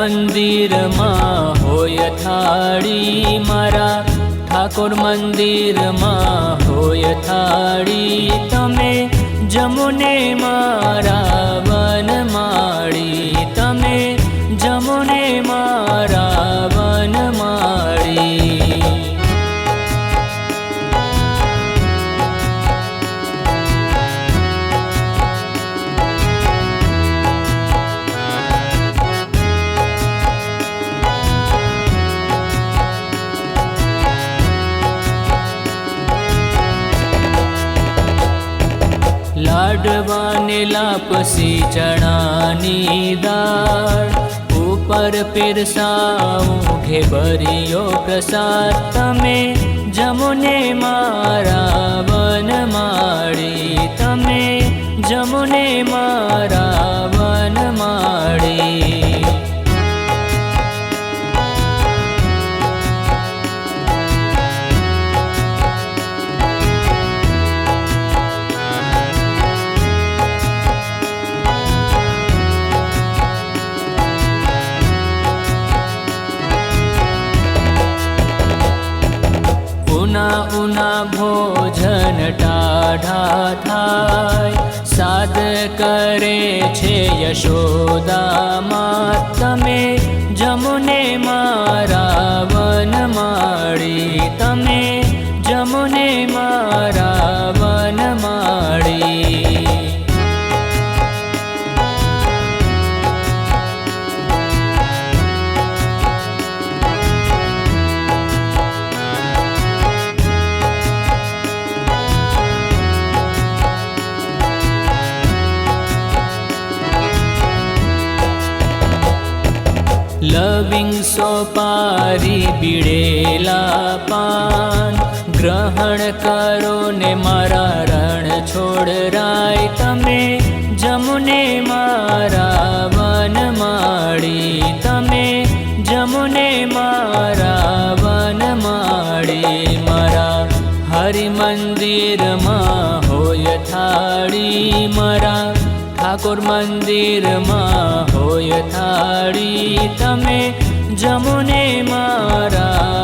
મંદિરમાં હોય થાળી, મારા ઠાકોર મંદિરમાં હોય થાળી, તમે જમોને મારા વનમાળી, તમે જમોને મારા વનમાળી. લાડવાને લાપસી ચણાની દાળ, ઉપર પીરસાવું ઘેબરિયો પ્રસાદ, તમે જમોને મારા વનમાળી, તમે જમોને મારા વનમાળી. ઉના ઉના ભોજન ટાઢા થાય, સાદ કરે છે યશોદા માં, તમે જમોને મારા વનમાળી, તમે જમોને મારા વનમાળી. લવિંગ સોપારી બીડેલા પાન, ગ્રહણ કરો ને મારા રણ છોડ રાય, તમે જમોને મારા વનમાળી, તમે જમોને મારા વનમાળી. મારા હરિ મંદિરમાં હોય થાળી, મારા ઠાકોર મંદિરમાં હોય થાળી, તમે જમોને મારા